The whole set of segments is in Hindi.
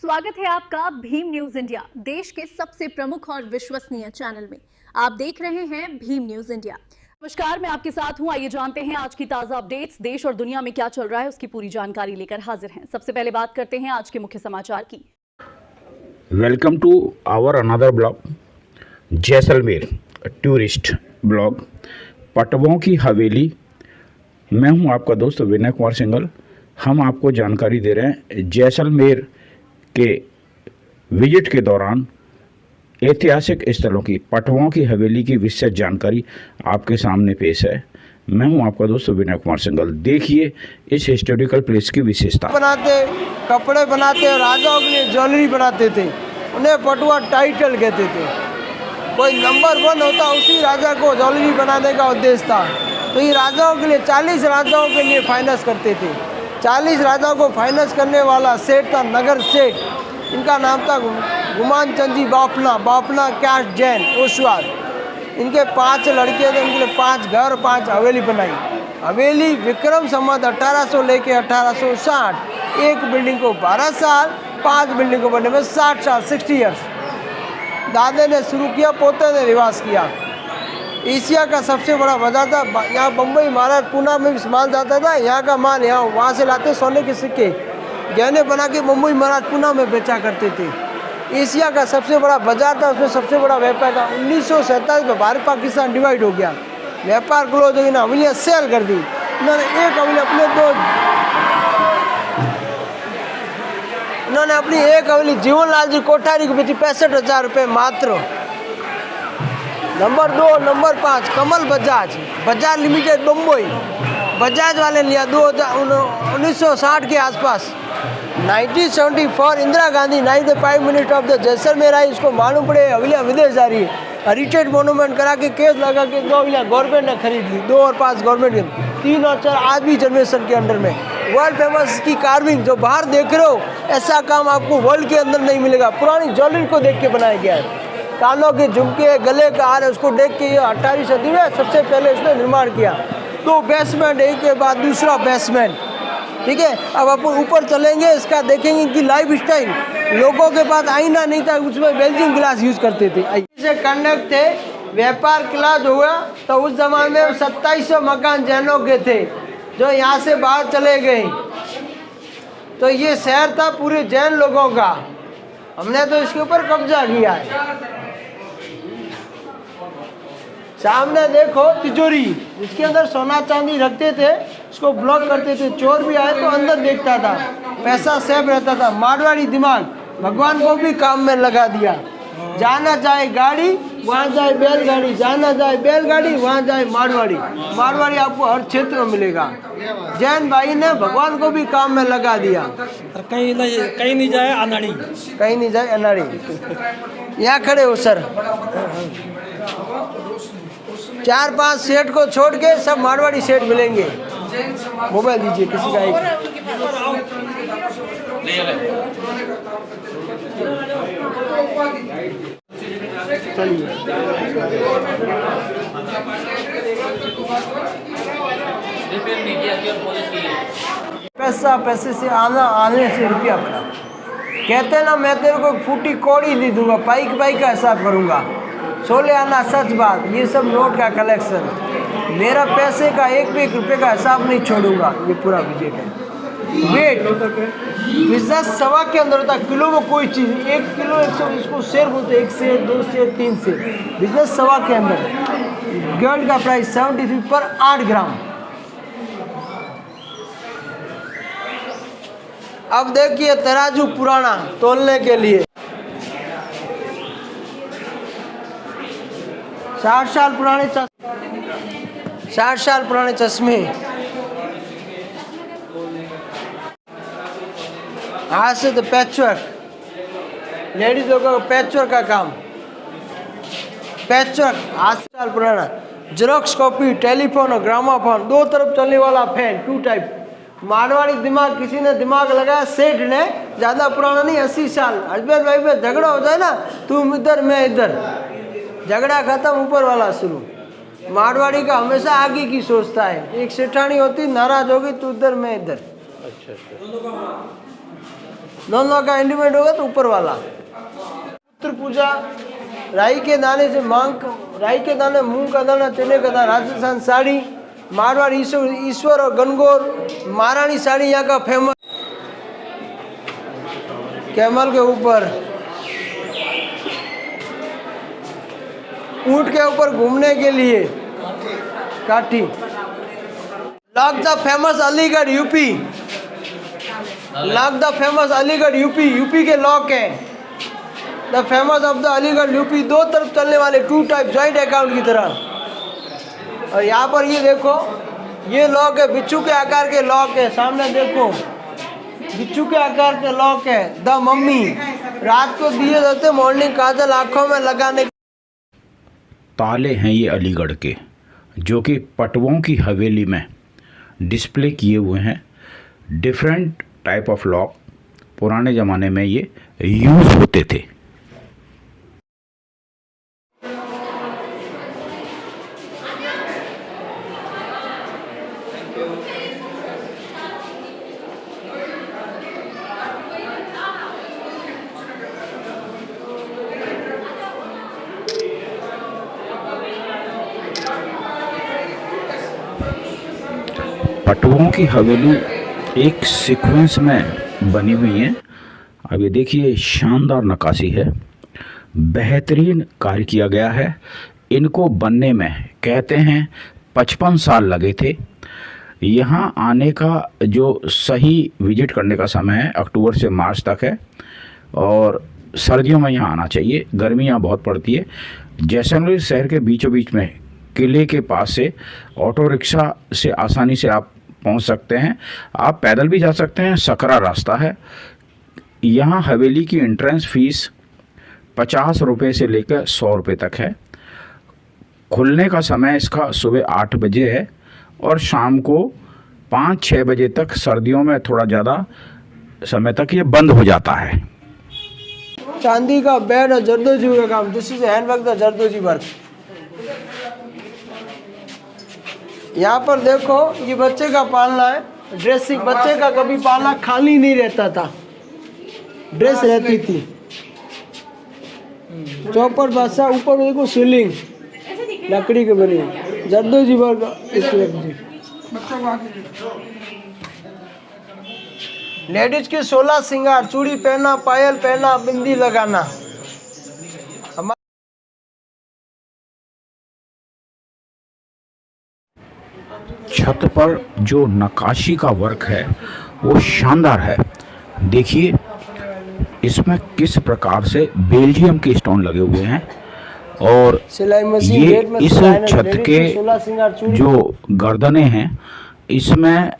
स्वागत है आपका भीम न्यूज इंडिया, देश के सबसे प्रमुख और विश्वसनीय चैनल में। आप देख रहे हैं भीम न्यूज इंडिया। नमस्कार, मैं आपके साथ हूं। आइए जानते हैं आज की ताजा अपडेट्स। देश और दुनिया में क्या चल रहा है उसकी पूरी जानकारी लेकर हाजिर हैं। सबसे पहले बात करते हैं आज के मुख्य समाचार की। Welcome to our another blog, Jaisalmer tourist blog, पटवों की हवेली। मैं हूं आपका दोस्त विनय कुमार सिंघल। हम आपको जानकारी दे रहे हैं जैसलमेर के विजिट के दौरान ऐतिहासिक स्थलों की, पटवों की हवेली की विस्तृत जानकारी आपके सामने पेश है। मैं हूं आपका दोस्त विनय कुमार सिंघल। देखिए इस हिस्टोरिकल प्लेस की विशेषता। बनाते कपड़े बनाते, राजाओं के लिए ज्वेलरी बनाते थे, उन्हें पटुआ टाइटल कहते थे। कोई नंबर 1 होता, उसी राजा को ज्वेलरी बनाने का उद्देश्य था। तो ये राजाओं के लिए 40 राजाओं के लिए फाइनेंस करते थे। 40 राजाओं को फाइनेंस करने वाला सेठ था नगर सेठ। इनका नाम था गुमान चंद जी बापना कैश जैन ओसवाल। इनके 5 लड़के थे, इनके लिए 5 घर 5 हवेली बनाई। हवेली विक्रम संवत 1800 लेके 1860, एक बिल्डिंग को 12 साल, 5 बिल्डिंग को बनने में 60 साल 60 ईयर्स। दादे ने शुरू किया, पोते ने रिवाज किया। एशिया का सबसे बड़ा बाजार था। यहाँ बम्बई महाराज पूना में भी माल जाता था। यहाँ का माल यहाँ वहाँ से लाते, सोने के सिक्के गहने बना के मुंबई महाराज पूना में बेचा करते थे। एशिया का सबसे बड़ा बाजार था, उसमें सबसे बड़ा व्यापार था। 1947 में भारत पाकिस्तान डिवाइड हो गया, व्यापार क्लोज हो गया ना, हवेलियाँ सेल कर दी। उन्होंने अपनी एक हवेली जीवनलाल जी कोठारी को बेची 65,000 रुपये मात्र। Number 2, number 5 Kamal Bajaj limited Mumbai. Bajaj वाले लिया 1960 के आसपास। 1974 Indira Gandhi 9th prime minister of the Jaisalmer आई। उसको मालूम पड़े हवेलियाँ विदेश जा रही है, हेरिटेज मोनूमेंट करा के केस लगा के 2 हवेलियाँ गवर्नमेंट ने खरीद ली। 2 और 5 गवर्नमेंट की, 3 और 4 आज भी जनरेशन के अंडर में। वर्ल्ड फेमस की कार्विंग जो बाहर देख रहे हो, ऐसा काम आपको वर्ल्ड के अंदर नहीं मिलेगा। पुरानी ज्वेलरी को देख के बनाया गया है। कानों के झुमके, गले का हार, उसको देख के ये 18वीं सदी में सबसे पहले इसने निर्माण किया। 2 बेसमेंट, एक के बाद दूसरा बेसमेंट। ठीक है, अब अपन ऊपर चलेंगे, इसका देखेंगे इनकी लाइफ स्टाइल। लोगों के पास आईना नहीं था, उसमें बेल्जिंग ग्लास यूज करते थे। ऐसे कंडक्ट थे, व्यापार क्लास हुआ तो उस जमाने में 2700 मकान जैनों के थे जो यहाँ से बाहर चले गए। तो ये शहर था पूरे जैन लोगों का। हमने तो इसके ऊपर कब्जा किया है। सामने देखो तिजोरी, जिसके अंदर सोना चांदी रखते थे, उसको ब्लॉक करते थे। चोर भी आए तो अंदर देखता था, पैसा सेफ रहता था। मारवाड़ी दिमाग भगवान को भी काम में लगा दिया। जाना जाए गाड़ी वहाँ जाए बैलगाड़ी, जाना जाए बैलगाड़ी वहाँ जाए मारवाड़ी। मारवाड़ी आपको हर क्षेत्र में मिलेगा। जैन भाई ने भगवान को भी काम में लगा दिया। कहीं नहीं जाए अनाड़ी, कहीं नहीं जाए अनाड़ी। यहाँ खड़े हो सर, 4-5 सेठ को छोड़ के सब मारवाड़ी सेठ मिलेंगे। मोबाइल दीजिए किसी का एक। चलिए, पैसे से आने से रुपया बना। कहते ना, मैं तेरे को फूटी कौड़ी नहीं दूंगा, पाई का हिसाब करूंगा। सोले आना सच बात, ये सब नोट का कलेक्शन। मेरा पैसे का 1 भी 1 रुपये का हिसाब नहीं छोड़ूंगा। ये पूरा बजट है। वेट बिजनेस 1.25 के अंदर होता है। किलो में कोई चीज़ 1 किलो 100, इसको शेयर बोलते हैं। 1 शेयर 2 शेयर 3 शेयर, बिजनेस 1.25 के अंदर। गोल्ड का प्राइस 73 पर 8 ग्राम। अब देखिए तराजू पुराना तोलने के लिए 60 साल पुराने 60 साल पुराने चश्मे। हाथ से तो पैचवर्क, लेडीजों का पैचवर्क का काम, पैचवर्क 8 साल पुराना। जेरोक्स कॉपी, टेलीफोन और ग्रामाफोन, 2 तरफ चलने वाला फैन, 2 टाइप। मारवाड़ी दिमाग, किसी ने दिमाग लगाया, सेठ ने, ज़्यादा पुराना नहीं, 80 साल। हस्बैंड वाइफ में झगड़ा हो जाए ना, तुम इधर मैं इधर, झगड़ा खत्म, ऊपर वाला शुरू। मारवाड़ी का हमेशा आगे की सोचता है। एक सेठानी होती, नाराज होगी तो उधर मैं इधर। अच्छा। नॉन लॉक का इंडिमेंट होगा तो ऊपर वाला। पुत्र पूजा, राई के दाने से मांग, राई के दाने, मूंग का दाना, चने का दाना, राजस्थान साड़ी, मारवाड़ ईश्वर और गणगौर, महारानी साड़ी यहाँ का फेमस। कैमल के ऊपर, ऊंट के ऊपर घूमने के लिए काठी। Lock the famous Aligarh UP, lock the famous Aligarh UP, UP के लॉक है। The famous of the Aligarh UP, दो तरफ चलने वाले, टू टाइप, जॉइंट अकाउंट की तरह। और यहाँ पर ये देखो, ये लॉक है, बिच्छू के आकार के लॉक है। सामने देखो, बिच्छू के आकार के लॉक है। द मम्मी, रात को दिए जाते, मॉर्निंग काजल आंखों में लगाने। ताले हैं ये अलीगढ़ के, जो कि पटवों की हवेली में डिस्प्ले किए हुए हैं। डिफरेंट टाइप ऑफ लॉक पुराने ज़माने में ये यूज़ होते थे। पटवों की हवेली एक सीक्वेंस में बनी हुई है। अब ये देखिए, शानदार नक्काशी है, बेहतरीन कार्य किया गया है। इनको बनने में कहते हैं 55 साल लगे थे। यहाँ आने का जो सही विजिट करने का समय है अक्टूबर से मार्च तक है, और सर्दियों में यहाँ आना चाहिए, गर्मी यहाँ बहुत पड़ती है। जैसलमेर शहर के बीचों बीच में किले के पास से ऑटो रिक्शा से आसानी से आप पहुंच सकते हैं। आप पैदल भी जा सकते हैं, सकरा रास्ता है। यहाँ हवेली की एंट्रेंस फीस 50 रुपये से लेकर 100 रुपये तक है। खुलने का समय इसका सुबह 8 बजे है और शाम को 5-6 बजे तक, सर्दियों में थोड़ा ज़्यादा समय तक ये बंद हो जाता है। चांदी का बेड और जरदोजी का काम, this is handwork the zardozi work. यहाँ पर देखो, ये बच्चे का पालना है, ड्रेसिंग। बच्चे का कभी पालना खाली नहीं रहता था, ड्रेस रहती थी। चौपर बादशाह, ऊपर देखो सीलिंग लकड़ी के बनी, जरदोजी वर्क। लेडीज के 16 श्रृंगार, चूड़ी पहनना, पायल पहनना, बिंदी लगाना। छत पर जो नक्काशी का वर्क है वो शानदार है। देखिए इसमें किस प्रकार से बेल्जियम के स्टोन लगे हुए हैं, और सिलाई मशीन, ये गेट में इस छत के 16 श्रृंगार, चूड़ी। जो गर्दनें हैं इसमें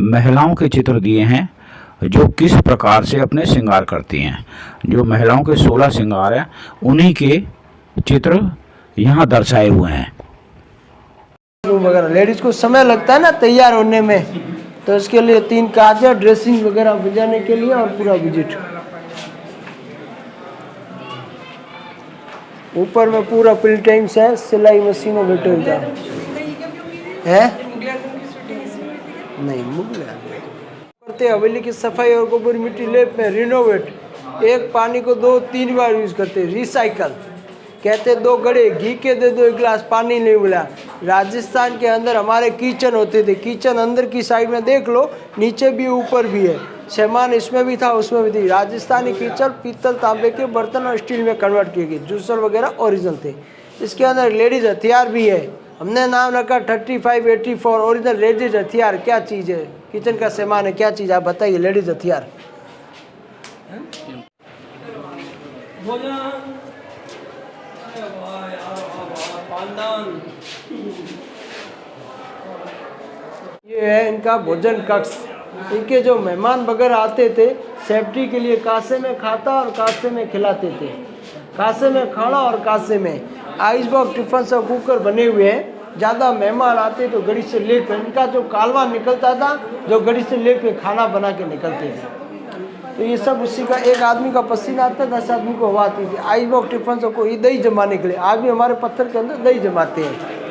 महिलाओं के चित्र दिए हैं, जो किस प्रकार से अपने श्रृंगार करती हैं। जो महिलाओं के 16 श्रृंगार हैं उन्हीं के चित्र यहाँ दर्शाए हुए हैं। वगैरह लेडीज को समय लगता है ना तैयार होने में, तो इसके लिए 3 काजल, ड्रेसिंग वगैरह बजाने के लिए, और पूरा विजिट। ऊपर में पूरा प्रिंटिंग्स है, सिलाई मशीन और बैठे का है। नहीं, मुगल करते हवेली की सफाई और गोबर मिट्टी लेप में रिनोवेट। एक पानी को 2-3 बार यूज करते, रिसाइकल। कहते 2 गड़े घी के दे दो, 1 गिलास पानी नहीं मिला। राजस्थान के अंदर हमारे किचन होते थे, किचन अंदर की साइड में देख लो, नीचे भी ऊपर भी है। सामान इसमें भी था, उसमें भी थी। राजस्थानी किचन पीतल, तांबे के बर्तन और स्टील में कन्वर्ट किए गए। जूसर वगैरह ओरिजिनल थे। इसके अंदर लेडीज हथियार भी है, हमने नाम रखा 3584 ओरिजिनल लेडीज हथियार। क्या चीज़ है, किचन का सामान है, क्या चीज़ आप बताइए। लेडीज हथियार ये है इनका भोजन कक्ष। इनके जो मेहमान वगैरह आते थे, सेफ्टी के लिए कासे में खाता और कासे में खिलाते थे। कासे में खाना और कासे में आइस बॉक्स, टिफिन सब कुकर बने हुए हैं। ज़्यादा मेहमान आते तो गड़ी से लेट कर, इनका जो कालवा निकलता था, जो गड़ी से लेट के खाना बना के निकलते थे। तो ये सब उसी का, एक आदमी का पसीना आता, 10 आदमी को हवा आती थी। आइस बॉक्स, टिफिन सबको ये दही जमाने के लिए, आज भी हमारे पत्थर के अंदर दही जमाते हैं।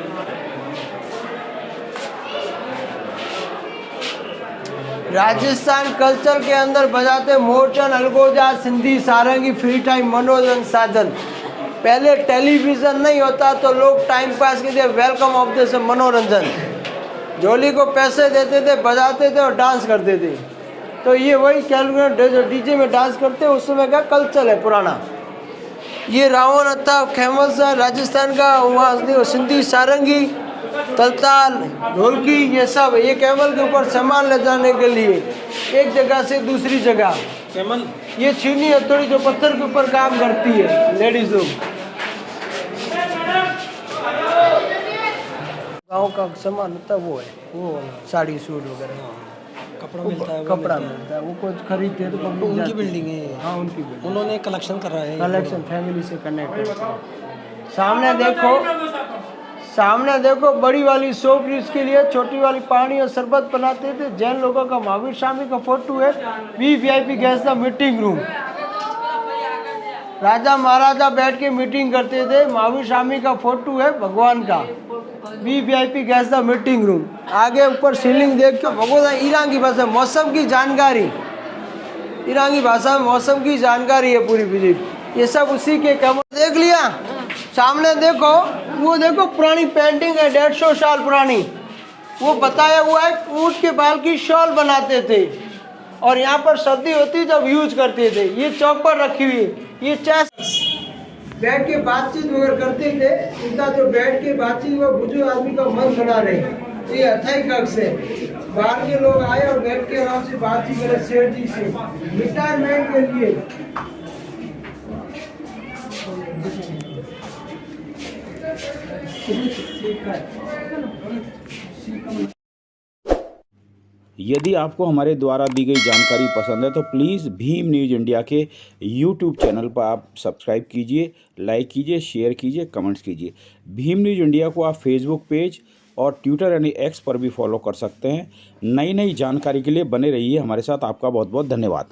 राजस्थान कल्चर के अंदर बजाते मोरचन, अलगोजा, सिंधी, सारंगी, फ्री टाइम मनोरंजन साधन। पहले टेलीविज़न नहीं होता तो लोग टाइम पास के लिए वेलकम ऑफ द मनोरंजन, झोली को पैसे देते थे, बजाते थे और डांस करते थे। तो ये वही कैलकुलेटर जो डीजे में डांस करते हैं उस समय का कल्चर है पुराना। ये रावण था फेमस है राजस्थान का, वहाँ सिंधी, सारंगी, तलताल, ढोलकी, ये सब। ये कैमल के ऊपर सामान ले जाने के लिए एक जगह से दूसरी जगह। कैमल ये छीनी हथौड़ी जो पत्थर के ऊपर काम करती है लेडीज लोग। गांव का सामान होता है वो है, वो वाला साड़ी सूट वगैरह कपड़ा मिलता है, कपड़ा मिलता है, वो कुछ खरीदते हैं तो तो उनकी बिल्डिंग है ये। हाँ उनकी बिल्डिंग, उन्होंने कलेक्शन कर रहा है कलेक्शन फैमिली से कनेक्ट करते हैं। सामने देखो, सामने देखो बड़ी वाली सोप इसके लिए, छोटी वाली पानी और शरबत बनाते थे। जैन लोगों का महावीर स्वामी का फोटो है। VIP guest the meeting room, राजा महाराजा बैठ के मीटिंग करते थे। महावीर स्वामी का फोटो है भगवान का। VIP guest the meeting room. आगे ऊपर सीलिंग देख के भगवान ईरान की भाषा मौसम की जानकारी, ईरान की भाषा में मौसम की जानकारी है पूरी विजिट। ये सब उसी के कम देख लिया। सामने देखो, वो देखो पुरानी पेंटिंग है 150 साल पुरानी। वो बताया हुआ है ऊँट के बाल की शॉल बनाते थे और यहाँ पर सर्दी होती जब यूज करते थे। ये चौक पर रखी हुई है। ये चेस बैठ के बातचीत वगैरह करते थे। इनका जो बैठ के बातचीत वो बुजुर्ग आदमी का मन बना रहे। ये अथाई कक्ष है, बाहर के लोग आए और बैठ के आराम से बातचीत करे सेठ जी से रिटायरमेंट के लिए। यदि आपको हमारे द्वारा दी गई जानकारी पसंद है तो प्लीज़ भीम न्यूज़ इंडिया के YouTube चैनल पर आप सब्सक्राइब कीजिए, लाइक कीजिए, शेयर कीजिए, कमेंट्स कीजिए। भीम न्यूज़ इंडिया को आप फेसबुक पेज और ट्विटर यानी X पर भी फॉलो कर सकते हैं। नई नई जानकारी के लिए बने रहिए हमारे साथ। आपका बहुत बहुत धन्यवाद।